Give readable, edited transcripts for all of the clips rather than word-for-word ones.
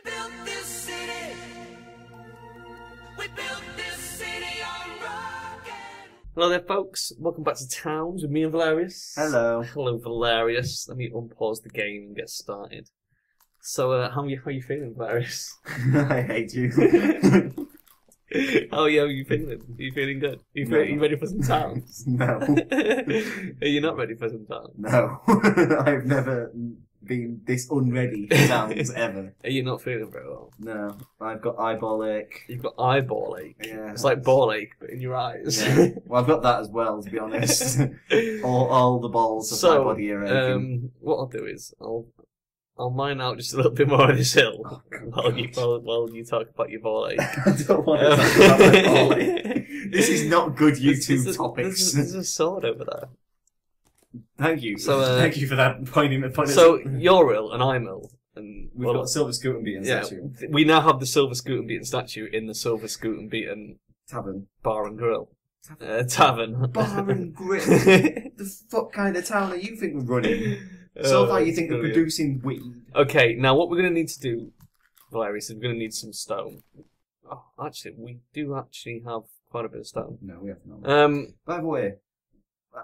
built this city. We built this city on rock and... Hello there, folks. Welcome back to Towns with me and Velerious. Hello. Hello, Velerious. Let me unpause the game and get started. So, how are you feeling, Velerious? I hate you. How are you feeling? Are you feeling good? Are you ready for some Towns? No. Are you not ready for some Towns? No. I've never been this unready for Towns ever. Are you not feeling very well? No. I've got eyeball ache. You've got eyeball ache. Yeah. It's like ball ache, but in your eyes. Yeah. Well, I've got that as well, to be honest. all the balls of my body are aching. What I'll do is I'll mine out just a little bit more of this hill while you talk about your ball ache. I don't want to talk about my ball ache. This is not good YouTube topics. There's a sword over there. Thank you. So, thank you for that pointing. So you're ill and I'm ill, and we've got a silver scoot and beaten statue. We now have the silver scoot and beaten statue in the silver scoot and beaten tavern, bar and grill. Tavern. Bar and grill. The fuck kind of town are you think we're running? So far you think we're producing weed. Okay, now what we're going to need to do, Velerious, is we're going to need some stone. Oh, actually, we do actually have quite a bit of stone. No, we have not. By the way,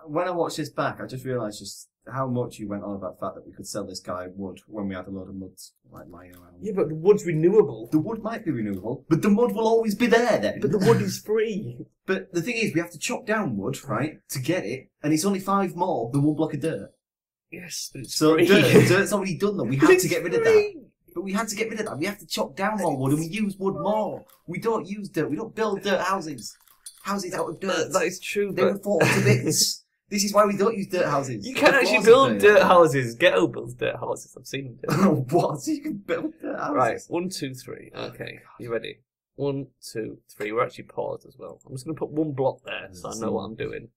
when I watched this back, I just realised just how much you went on about the fact that we could sell this guy wood when we had a load of mud like lying around. Yeah, but the wood's renewable. The wood might be renewable, but the mud will always be there then. But the wood is free. But the thing is, we have to chop down wood, right, to get it, and it's only 5 more than 1 block of dirt. Yes, but it's so free. Dirt's already done though. We have to get rid of that. But we had to get rid of that. We have to chop down more wood and we use wood more. We don't use dirt. We don't build dirt houses. Houses out of dirt. That is true. They were fought to bits. This is why we don't use dirt houses. You can actually build dirt houses. Ghetto builds dirt houses. I've seen them do it. What? You can build dirt houses? Right. 1, 2, 3. Okay. You ready? 1, 2, 3. We're actually paused as well. I'm just going to put 1 block there so I know what I'm doing.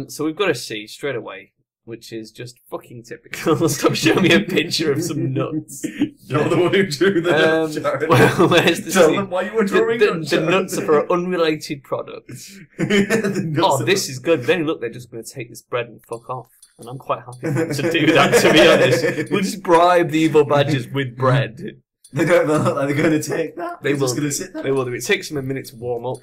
So we've got a C straight away, which is just fucking typical. Stop showing me a picture of some nuts. You're the one who drew the nuts, Charon. Well, where's the Tell them why you were drawing nuts, the nuts are for unrelated products. This is good. Then look, they're just going to take this bread and fuck off. And I'm quite happy to do that, to be honest. We'll just bribe the evil badgers with bread. They don't look like they're going to take that. They're just going to sit there. They will do. It takes them a minute to warm up.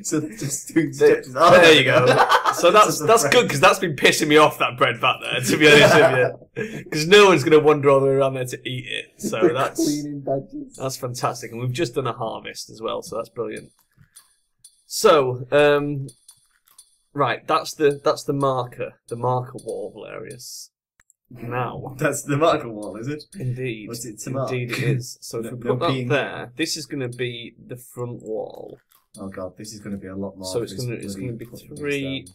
So they're just doing stretches. There you go. So that's good, because that's been pissing me off, that bread back there, to be honest with you. Because no one's going to wander all the way around there to eat it. So that's fantastic. And we've just done a harvest as well, so that's brilliant. So, right, that's the marker wall, Velerious. Now. That's the marker wall, is it? Indeed. What's it to mark? Indeed it is. So if we put that there, this is going to be the front wall. Oh god, this is going to be a lot more. So it's going to be 3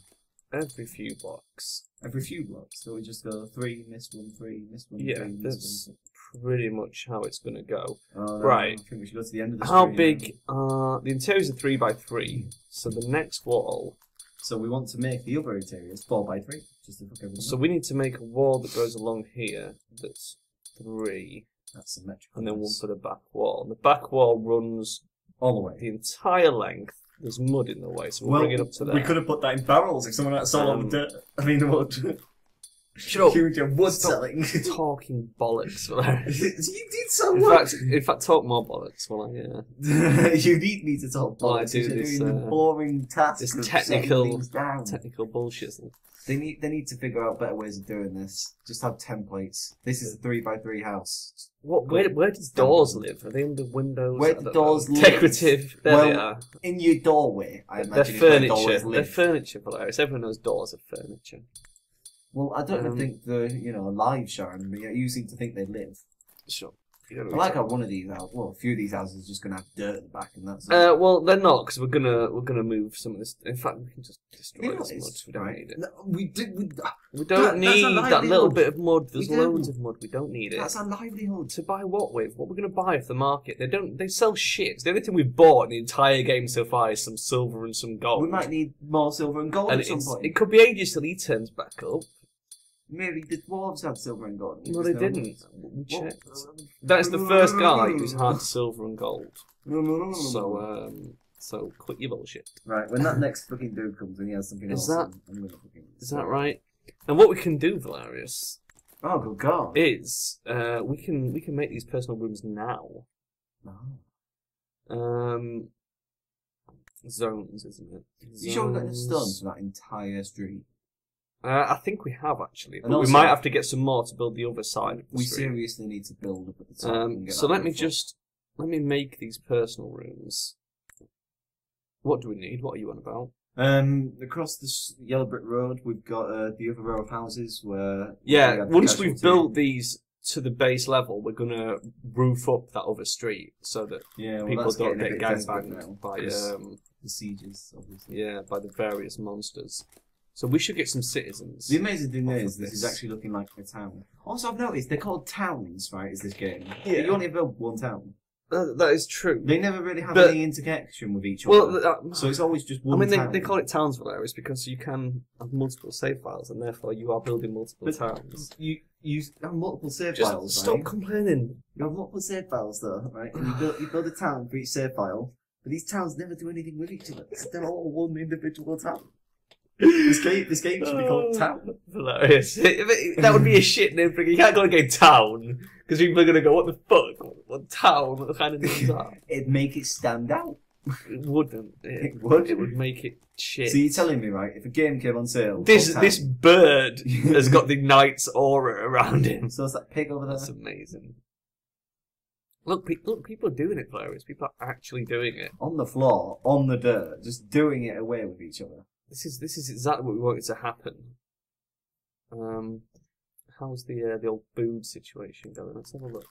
every few blocks. Every few blocks? So we just go 3, miss 1, 3, miss 1, yeah, 3, miss that's 1. pretty much how it's going to go. Oh, no, right. I think we should go to the end of the How street big are... The interiors are 3 by 3. So the next wall... So we want to make the other interiors 4 by 3. Just to fuck everything So up. we need to make a wall that goes along here that's 3. That's symmetrical. And then 1 for the back wall. The back wall runs all the way. The entire length. There's mud in the way, so we'll bring it up to there. We could have put that in barrels if someone had sold the dirt. I mean, the wood. Shut up. Huge wood selling. Talking bollocks, Velerious. You did so much. In fact, talk more bollocks while I... You need me to talk bollocks. I do this, doing the boring task. This technical bullshit. They need to figure out better ways of doing this. Just have templates. This is a 3 by 3 house. Where does doors live? Are they under windows? Where do doors live? Decorative. There they are. In your doorway, I imagine. They're furniture. They're furniture, Velerious. Everyone knows doors are furniture. Well, I don't even think they're, alive, Sharon, but you seem to think they live. Sure. I like how one of these houses, a few of these houses is just going to have dirt at the back, and that's well, they're not, because we're gonna move some of this. In fact, we can just destroy this mud. We don't need it. No, we don't need that little bit of mud. There's loads of mud. We don't need it. That's our livelihood. To buy what with? What we're gonna buy off the market? They sell shit. The only thing we've bought in the entire game so far is some silver and some gold. We might need more silver and gold at some point. It could be ages till he turns back up. Maybe the dwarves had silver and gold. No, they didn't. We checked. That's the first guy who's had silver and gold. So quit your bullshit. Right, when that next fucking dude comes and he has something else, I'm gonna fucking... Is that right? And what we can do, Velerious, Oh, good God. is we can make these personal rooms now. Oh. Zones, isn't it? You sure we've got enough stones for that entire street? I think we have actually, but And we also- might have to get some more to build the other side of the We street. seriously need to build up at the top. and get So that let me roof up. let me make these personal rooms. What do we need? What are you on about? Across this yellow brick road, we've got the other row of houses where. Yeah, we had the once we've casualty. built these to the base level, we're gonna roof up that other street so that Yeah, well, people that's don't getting a get bit desperate gangbanged now, by 'cause the sieges, obviously. by the various monsters. So we should get some citizens. The amazing thing off is, of this is this. actually looking like a town. Also, I've noticed they're called towns, right? Is this game? Yeah. You only build one town. That is true. They never really have But- any interconnection with each Well, other. So it's always just one I mean, town. they call it towns Velerious because you can have multiple save files, and therefore you are building multiple But towns. You have multiple save Just files, stop right? complaining. You have multiple save files, though, right? And you build a town for each save file, but these towns never do anything with each other. They're all one individual town. This game should be called Town. Hilarious. That would be a shit name for it. You can't go and get town because people are going to go, what the fuck? What town? What kind of names are? It'd make it stand out. It wouldn't. It would. It would make it shit. So you're telling me, right, if a game came on sale... this called this Town- bird has got the knight's aura around him. So is that pig over there? That's amazing. Look, people are doing it, Velerious. People are actually doing it. On the floor, on the dirt, just doing it away with each other. This is exactly what we wanted to happen. How's the old food situation going? Let's have a look.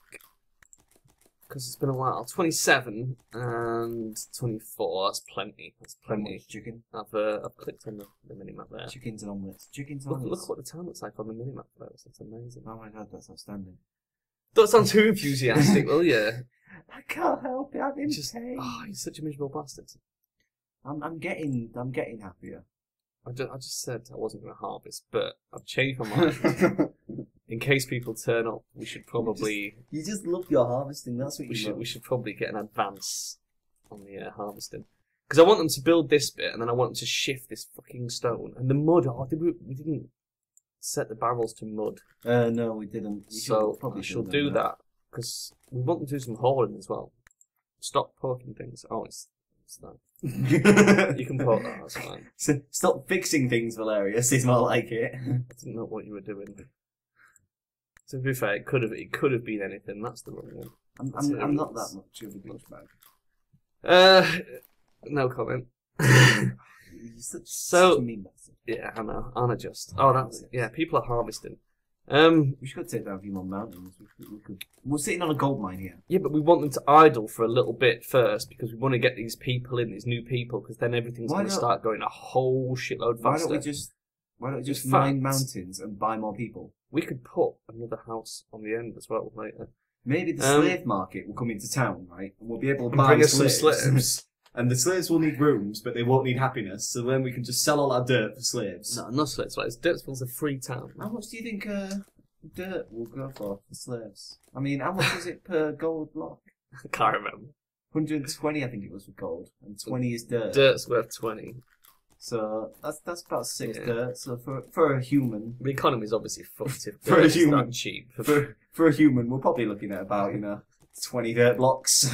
Because it's been a while. 27 and 24. That's plenty. That's plenty. Chicken. I've clicked on the minimap there. Chickens and omelets. Chickens and Look omelets. what the town looks like on the minimap, though. That's amazing. Oh my God, that's outstanding. Don't sound too enthusiastic, will you? I can't help it, I'm in Just, pain. oh, you're such a miserable bastard. I'm getting happier. I just said I wasn't going to harvest, but I've changed my mind. In case people turn up, we should probably You just love your harvesting, that's what you love. we should probably get an advance on the harvesting because I want them to build this bit and then I want them to shift this fucking stone and the mud. Oh, we didn't set the barrels to mud, No, we didn't. We so probably I shall should do have that because we want them to do some hauling as well. Stop poking things. Oh, it's that. done. You can poke that. That's fine. So, stop fixing things, Velerious, is more like it. I didn't know what you were doing. To be fair, it could have been anything. That's the wrong one. I'm not that much of a douchebag. No comment. You're such So- a mean bastard. Yeah, I know. Aren't I just? Oh, that's yeah. People are harvesting. We should take down a few more mountains. We're sitting on a gold mine here. Yeah, but we want them to idle for a little bit first because we want to get these people in, these new people, because then everything's Why going to don't- start going a whole shitload Why faster. don't we just In mine fact- mountains and buy more people? We could put another house on the end as well later. Maybe the Um, slave market will come into town, right? And we'll be able to And buy bring us some slaves. slaves. And the slaves will need rooms, but they won't need happiness. So then we can just sell all our dirt for slaves. No, not slaves. Like, Derpsville's a free town. How much do you think dirt will go for slaves? I mean, how much is it per gold block? I can't remember. 120, I think it was for gold, and 20 is dirt. Dirt's worth 20. So that's about 6 Yeah. dirt. So for a human, The economy's obviously fucked if For a dirt is human. that cheap. for a human, we're probably looking at about 20 dirt blocks.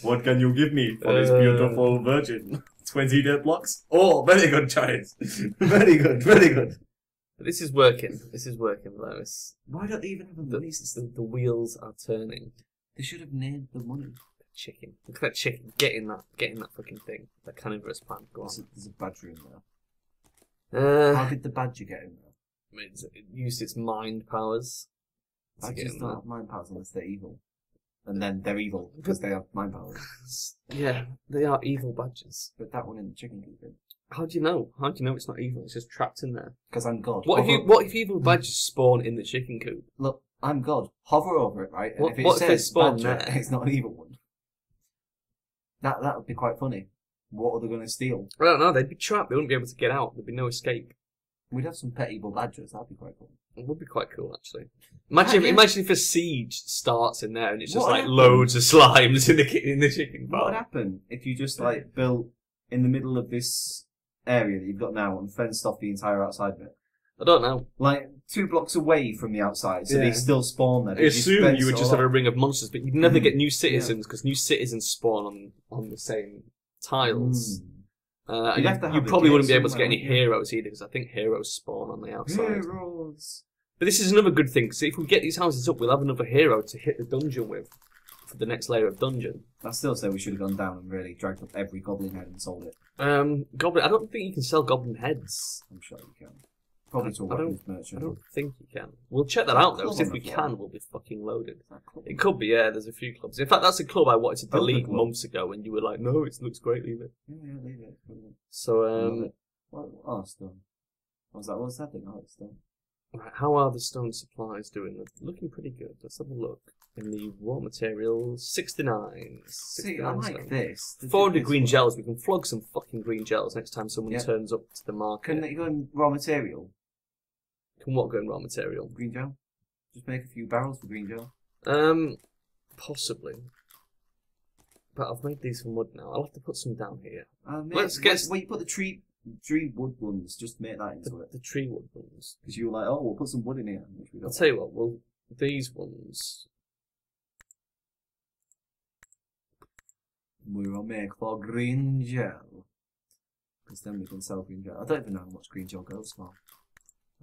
What can you give me for this beautiful virgin? 20 dirt blocks? Oh, very good choice. Very good, very good. But this is working. This is working, Lois. Why don't they even have a The, money system? the wheels are turning. They should have named the money. Chicken. Look at that chicken getting that fucking thing. That carnivorous plant. Go on. There's a badger in there. How I did the badger get in there? mean, it used its mind powers. to get Badgers in don't there. have mind powers unless they're evil. And then they're evil because they have mind powers. Yeah, they are evil badgers. But that one in the chicken coop did. How do you know? How do you know it's not evil? It's just trapped in there. Because I'm God. What if evil badgers spawn in the chicken coop? Look, I'm God. Hover over it, right? And What- if it what if they says spawn badger, there? it's not an evil one. That would be quite funny. What are they going to steal? I don't know. They'd be trapped. They wouldn't be able to get out. There'd be no escape. We'd have some pet evil badgers. That'd be quite cool. It would be quite cool, actually. Imagine, Yeah. imagine if a siege starts in there and it's just What like happened? loads of slimes in the chicken What would farm. happen if you just built in the middle of this area that you've got now and fenced off the entire outside of it? I don't know. Like 2 blocks away from the outside, so Yeah. they still spawn there. I assume you would just have a a ring of monsters, but you'd never get new citizens because new citizens spawn on the same tiles. And You'd have to have you the probably gate wouldn't be able to get somewhere, any wouldn't you? heroes either, because I think heroes spawn on the outside. Heroes. But this is another good thing, because if we get these houses up, we'll have another hero to hit the dungeon with for the next layer of dungeon. I still say we should have gone down and really dragged up every goblin head and sold it. Goblin. I don't think you can sell goblin heads. I'm sure you can. Probably to a I don't- weapons merchant. I don't think you can. We'll check that out though, Club because if on we the floor. can, we'll be fucking loaded. Is that cool? It could be, yeah. There's a few clubs. In fact, that's a club I wanted to Oh, the delete club. months ago, and you were like, "No, it looks great, leave it." Yeah, leave it. Leave it. So, Love it. Oh, stone. What was that? What was that thing? Oh, it's stone. right, how are the stone supplies doing? They're looking pretty good. Let's have a look. In the raw materials, 69. See, I like stone. this. The 400 difference green was- gels. We can flog some fucking green gels next time someone Yeah. turns up to the market. Can you go in raw material? Can what go in raw material? Green gel? Just make a few barrels for green gel. Possibly. But I've made these from wood now. I'll have to put some down here. Let's get- Where you put the tree wood ones, just make that into it. The tree wood ones. Because you were like, oh, we'll put some wood in here. Which we I'll don't. tell you what, well, these ones. We will make for green gel. Because then we can sell green gel. I don't even know how much green gel goes for.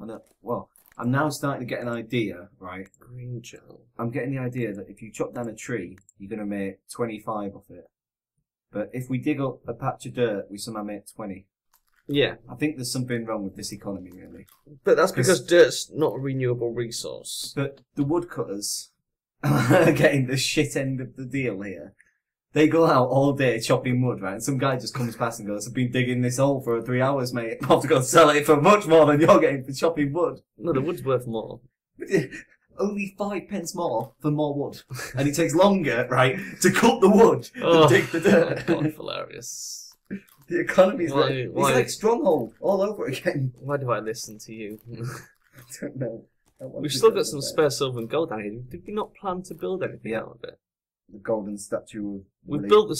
I know. Well, I'm now starting to get an idea, right? Green gel. I'm getting the idea that if you chop down a tree, you're going to make 25 off it. But if we dig up a patch of dirt, we somehow make 20. Yeah. I think there's something wrong with this economy, really. But that's because dirt's not a renewable resource. But the woodcutters are getting the shit end of the deal here. They go out all day chopping wood, right? And some guy just comes past and goes, I've been digging this hole for 3 hours, mate. I have to go sell it for much more than you're getting for chopping wood. No, the wood's worth more. Only 5 pence more for more wood. And it takes longer, right, to cut the wood Oh, than dig the dirt. God, hilarious. The economy's Why- like, why- it's like Stronghold all over again. Why do I listen to you? I don't know. We've still got some spare silver and gold down here. Did we not plan to build anything Yeah. out of it? The golden statue of We Willy. built the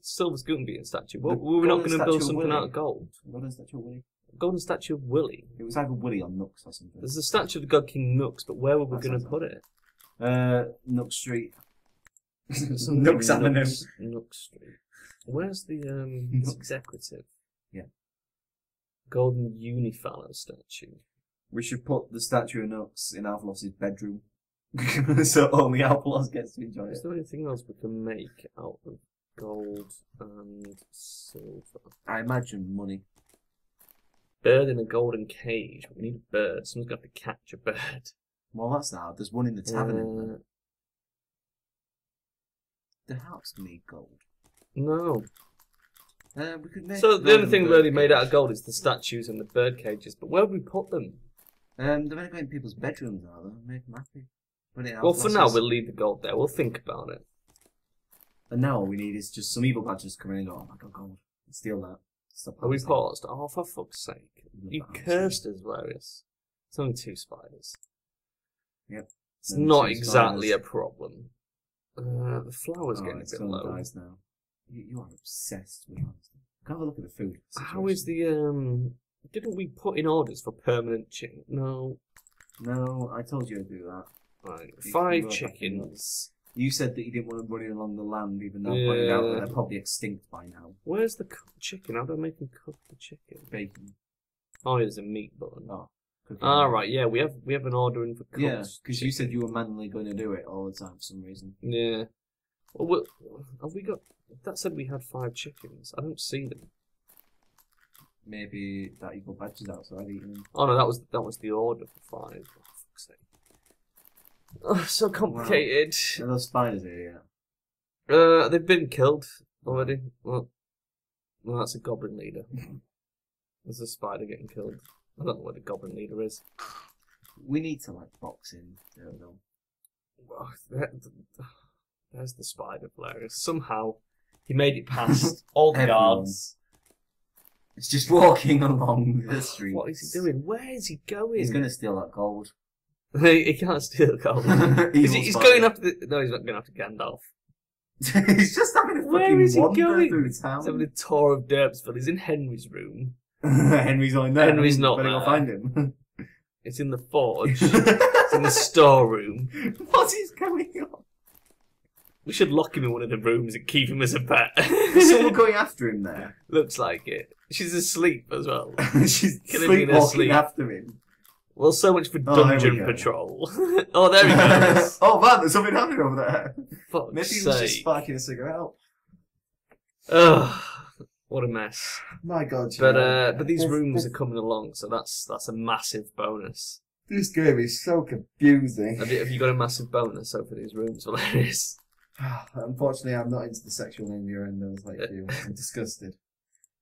silver spoon beating statue. The Were we not golden going to build statue of something Willy. out of gold? Golden statue of Willy. Golden statue of Willy. It was either Willy or Nux or something. There's a statue of the god King Nux, but where were we That going to sounds put it? Nux Street. Nux Avenue. Nux Street. Where's the Nux. executive? Yeah. Golden Unifallow statue. We should put the statue of Nux in Alphalos's bedroom. So only Alphalos gets to enjoy it. Is there anything else we can make out of gold and silver? I imagine money. Bird in a golden cage. We need a bird. Someone's got to catch a bird. Well, that's now. There's one in the tavern. Isn't there? The house need gold. No. We could make So the only thing bird really made cage. out of gold is the statues and the bird cages. But where would we put them? They're only going in people's bedrooms, are they? Make them happy. Put it in Well, for now, Alphalos's. we'll leave the gold there. We'll think about it. And now all we need is just some evil badgers come in and go, oh, I got gold. Steal that. Stop Are we harvesting. paused? Oh, for fuck's sake. You Harvesting. cursed us, Velerious. It's only 2 spiders. Yep. It's Only not 2 exactly spiders. a problem. The flower's Oh, getting a it's bit going low. dies now. You are obsessed with harvesting. Go have a look at the food. How is the, didn't we put in orders for permanent chicken? No. No, I told you to do that. Right. You 5 were back in chickens. You said that you didn't want to run along the land, even though I pointed out that Yeah. they're probably extinct by now. Where's the cooked chicken? How do I make them cook the chicken? Bacon. Oh, there's a meat button. Oh. cooking. Ah, right, yeah, we have an order in for cooked Yeah, because you chicken. said you were manually going to do it all the time for some reason. Yeah. Well, have we got... That said we had 5 chickens. I don't see them. Maybe that evil badger's outside eating them. Oh no, that was the order for 5. Oh, fuck's sake. Oh, so complicated. Are those spiders here yet? They've been killed already. Well, that's a goblin leader. There's a spider getting killed. I don't know where the goblin leader is. We need to, like, box in. Though. Oh, there's the spider, Velerious. Somehow, he made it past all the Everyone. guards. It's just walking along the street. What is he doing? Where is he going? He's going to steal that gold. He can't steal gold. Evil he's spider. going after the... No, he's not going after Gandalf. He's just having a Where fucking is he wander going? through He's having town. a tour of Derpsville. He's in Henry's room. Henry's on there. Henry's not Better go there. find him. It's in the forge. It's in the storeroom. What is going on? We should lock him in one of the rooms and keep him as a pet. Is someone going after him there? Looks like it. She's asleep as well. She's Killing me in her sleepwalking sleep. after him. Well, so much for Oh, there we dungeon go. patrol. Oh, there he goes. Oh man, there's something happening over there. Fuck's Maybe he was just sake. sparking a cigarette. Ugh, what a mess. My God, Sharon. But these rooms are coming along, so that's a massive bonus. This game is so confusing. Have you got a massive bonus over these rooms, Velerious? Unfortunately, I'm not into the sexual innuendos like you. I'm disgusted.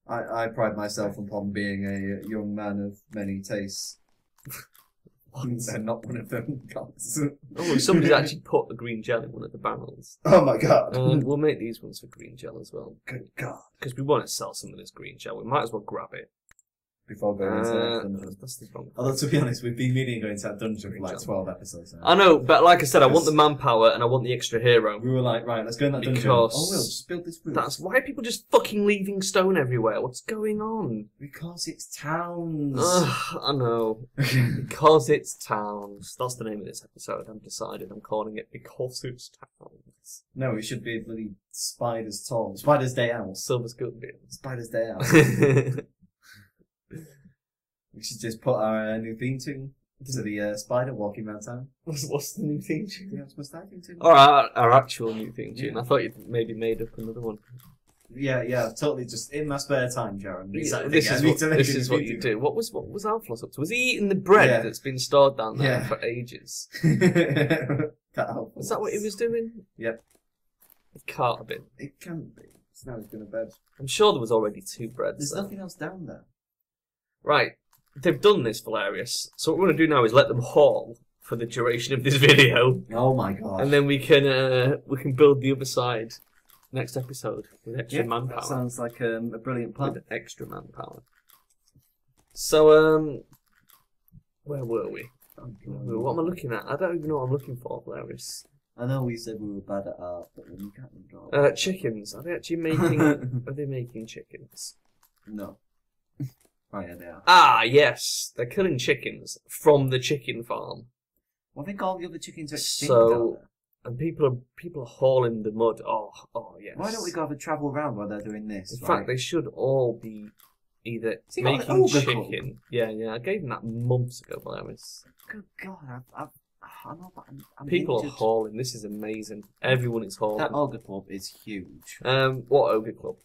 I pride myself upon being a young man of many tastes. And not one of them gods. Oh, somebody's actually put a green gel in one of the barrels. Oh my God. We'll make these ones for green gel as well. Good God. Because we want to sell some of this green gel. We might as well grab it. Before going into the next dungeon. That's the wrong. Although, to be honest, we've been meaning to go into that dungeon for like 12 episodes now. I know, but like I said, I want the manpower and I want the extra hero. We were like, right, let's go in that dungeon. Because Oh, we'll just build this roof. That's why are people just fucking leaving stone everywhere? What's going on? Because it's towns. Ugh, I know. Because it's towns. That's the name of this episode. I'm decided. I'm calling it Because It's Towns. No, it should be bloody Spider's Tall. Spider's Day Out. Silver's good bit. Spider's Day Out. We should just put our new theme tune to the spider walking around town. What's the new theme tune? Yeah, what's that theme tune? Or our actual new theme tune. I thought you'd maybe made up another one. Yeah, totally. Just in my spare time, Jaron. This is what you do. What was Alphonse up to? Was he eating the bread that's been stored down there for ages? Is that what he was doing? Yep. It can't have been. It can be. So now he's going to bed. I'm sure there was already 2 breads. There's nothing else down there. Right. They've done this, Velerious. So what we're going to do now is let them haul for the duration of this video. Oh my God. And then we can build the other side next episode with extra manpower. That sounds like a brilliant plan. With extra manpower. So, where were we? What am I looking at? I don't even know what I'm looking for, Velerious. I know we said we were bad at art, but then we can't draw. Chickens. Are they actually making... are they making chickens? No. Oh yeah, they are. Ah, yes. They're killing chickens from the chicken farm. Well, I think all the other chickens are extinct So, out there. and people are hauling the mud. Oh, yes. Why don't we go have a travel round while they're doing this? In fact, they should all be either So you got making an ogre chicken. club? Yeah. I gave them that months ago, Velerious. Good God, I know, but I'm People are injured. hauling. This is amazing. Everyone is hauling. That ogre club is huge. What ogre club?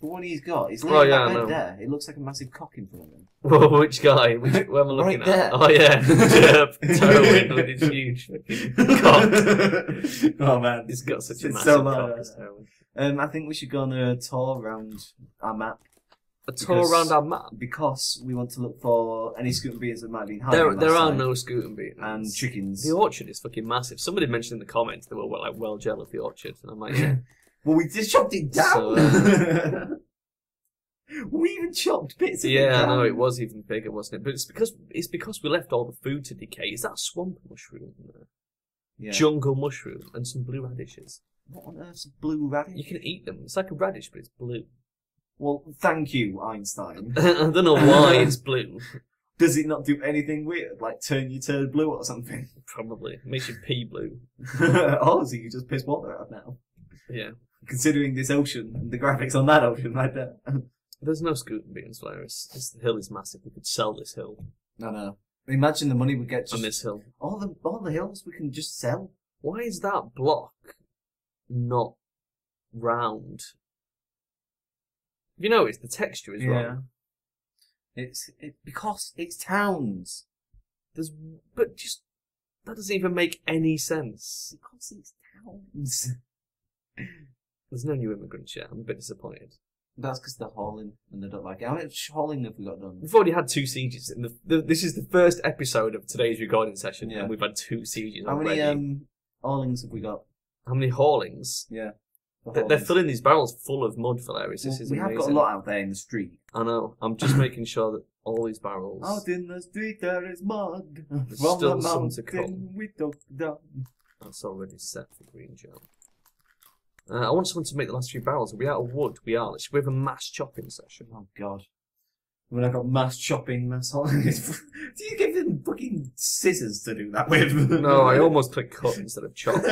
The one he's got, he's Oh, laying yeah, I that know. bed there. It looks like a massive cock in front of him. Which guy? Where am I looking Right at? there. Oh yeah, Derp, Derwin with his huge fucking cock. Oh man, He's got such a It's massive so cock. loud. This Derwin. I think we should go on a tour around our map A tour around our map. because we want to look for any scooting beers that might be hiding. There are no scooting beaters. and chickens. The orchard is fucking massive. Somebody mentioned in the comments they were like well jealous of the orchard, and I'm like, yeah. Well, we just chopped it down. So, we even chopped bits of it yeah, I down. know it was even bigger, wasn't it? But it's because we left all the food to decay. Is that swamp mushroom in there? Yeah. Jungle mushroom and some blue radishes. What on earth's blue radish? You can eat them. It's like a radish, but it's blue. Well, thank you, Einstein. I don't know why it's blue. Does it not do anything weird, like turn your turd blue or something? Probably. It makes your pee blue. Oh, so you just piss water out now. Yeah. Considering this ocean and the graphics on that ocean right there. There's no scooting beans, Velerious. The hill is massive. We could sell this hill. No. Imagine the money we get just On this hill. all the hills we can just sell. Why is that block not round? You notice the texture is wrong. It's because it's towns. But that doesn't even make any sense. Because it's towns. There's no new immigrants yet. I'm a bit disappointed. That's because they're hauling and they don't like it. How much hauling have we got done? We've already had 2 sieges. This is the first episode of today's recording session, Yeah. and we've had 2 sieges How already. many haulings have we got? How many haulings? Yeah. They're filling these barrels full of mud, Velerious. This is we amazing. have got a lot out there in the street. I know. I'm just making sure that all these barrels... Out in the street there is mud. There's From still the some to mountain come. we took down. That's already set for green gel. I want someone to make the last few barrels. Are we out of wood? We are. We have a mass chopping session. Oh god. When I've got mass chopping, mass holidays. Do you give them fucking scissors to do that with? No, I almost clicked cut instead of chop.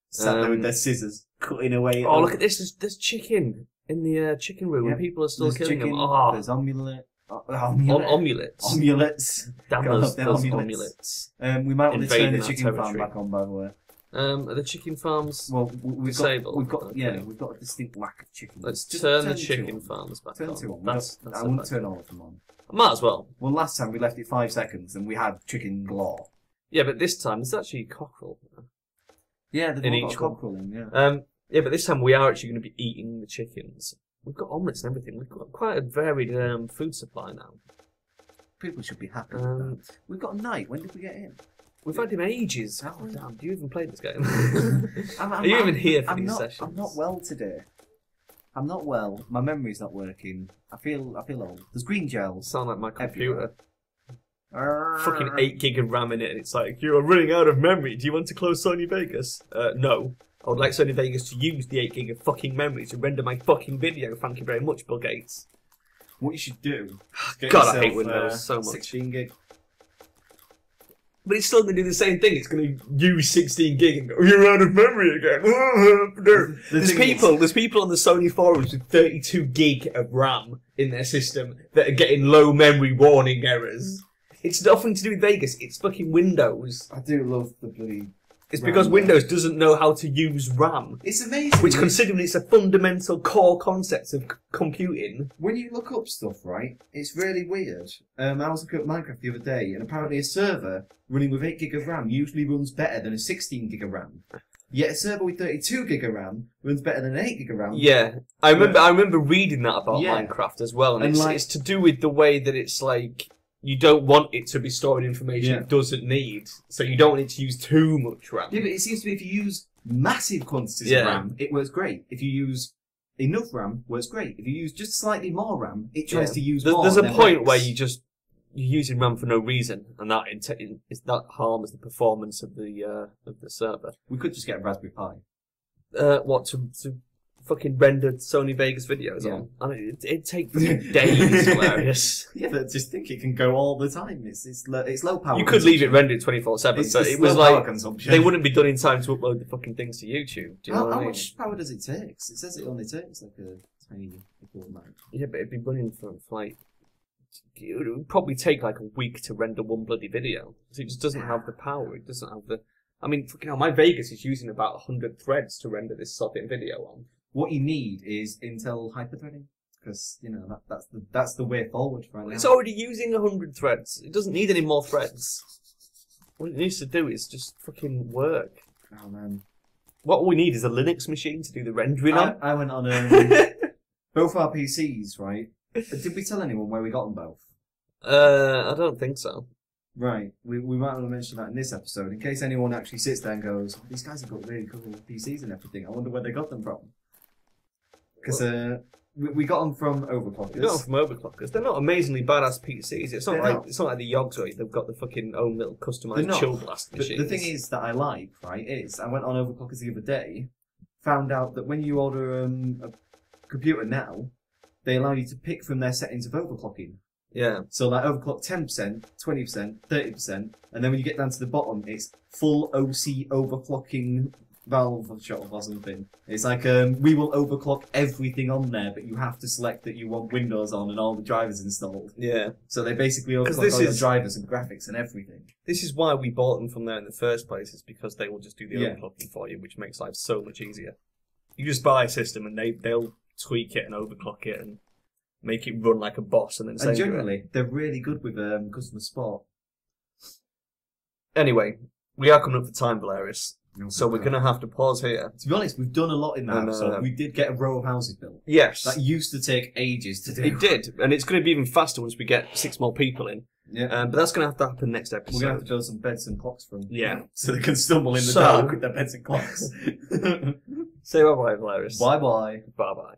Sat there with their scissors, cutting away. Oh, look at this. There's chicken in the chicken room, and people are still killing them. Oh, there's omulets. Damn those omulets. We might want to turn the chicken territory. farm back on, by the way. Are the chicken farms disabled? We've got okay. we've got a distinct lack of chicken. Let's turn the chicken farms back on. Turn two on. That's I wouldn't turn all of them on. I might as well. Well, last time we left it 5 seconds and we had chicken galore. Yeah, but this time it's actually cockerel. Yeah, in each cockerel in, yeah. Yeah, but this time we are actually going to be eating the chickens. We've got omelettes and everything. We've got quite a varied food supply now. People should be happy with that. We've got a knight. When did we get in? We've had him ages. Oh, damn. Do you even play this game? Are you even here for these sessions? I'm not well today. I'm not well. My memory's not working. I feel old. There's green gels. Sound like my computer. Fucking 8 gig of RAM in it, and it's like, you are running out of memory. Do you want to close Sony Vegas? No. I would like Sony Vegas to use the 8 gig of fucking memory to render my fucking video. Thank you very much, Bill Gates. What you should do... God, I hate Windows so much. 16 gig. But it's still going to do the same thing. It's going to use 16 gig and go, you're out of memory again. There's people on the Sony forums with 32 gig of RAM in their system that are getting low memory warning errors. It's nothing to do with Vegas. It's fucking Windows. I do love the bloody... It's because Windows doesn't know how to use RAM. It's amazing. Which, considering it's a fundamental core concept of computing... When you look up stuff, right, it's really weird. I was looking at Minecraft the other day, and apparently a server running with 8 gig of RAM usually runs better than a 16 gig of RAM. Yet a server with 32 gig of RAM runs better than an 8 gig of RAM. Yeah. I remember reading that about Minecraft as well, and it's to do with the way that it's like... You don't want it to be storing information it doesn't need, so you don't want it to use too much RAM. Yeah, but it seems to be if you use massive quantities of RAM, it works great. If you use enough RAM, it works great. If you use just slightly more RAM, it tries to use more. There's a point where you're using RAM for no reason, and that harms the performance of the server. We could just get a Raspberry Pi. What to fucking render Sony Vegas videos on? I mean, it'd take days, Velerious. Yeah, but just think it can go all the time. It's low power. You could leave it rendered 24/7, but it was like they wouldn't be done in time to upload the fucking things to YouTube. Do you know what I mean? How much power does it take? It says it only takes like a tiny amount. Yeah, but it'd be running for like it would probably take like a week to render one bloody video. So it just doesn't have the power. It doesn't have the. I mean, fucking hell, my Vegas is using about 100 threads to render this socket video on. What you need is Intel hyperthreading, because you know that's the way forward right now. It's already using 100 threads. It doesn't need any more threads. What it needs to do is just fucking work. Oh man! What we need is a Linux machine to do the rendering on. I went on both our PCs, right? Did we tell anyone where we got them both? I don't think so. Right, we might want to mention that in this episode, in case anyone actually sits there and goes, these guys have got really cool PCs and everything, I wonder where they got them from. Because we got them from Overclockers. We got them from Overclockers. They're not amazingly badass PCs. It's not like the Yogs where they've got the fucking own little customised chill blast machines. The thing is that I like, right, is I went on Overclockers the other day, found out that when you order a computer now, they allow you to pick from their settings of overclocking. Yeah. So like overclock 10%, 20%, 30%, and then when you get down to the bottom, it's full OC overclocking valve shot or something. It's like we will overclock everything on there, but you have to select that you want Windows on and all the drivers installed. Yeah. So they basically overclock all the drivers and graphics and everything. This is why we bought them from there in the first place, is because they will just do the overclocking for you, which makes life so much easier. You just buy a system and they'll tweak it and overclock it and make it run like a boss and then send generally, they're really good with customer support. Anyway, we are coming up for time, Velerious. So we're going to have to pause here. To be honest, we've done a lot in that episode. We did get a row of houses built. Yes. That used to take ages to do. It did, and it's going to be even faster once we get 6 more people in. Yeah. But that's going to have to happen next episode. We're going to have to build some beds and clocks for them. Yeah. So they can stumble in the dark with their beds and clocks. Say bye-bye, Velerious. Bye-bye. Bye-bye.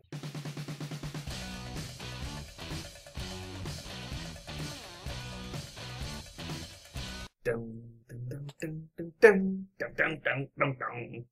Dun, dun, dun, dun, dun, dun, dun, dun, dun, dun, dun.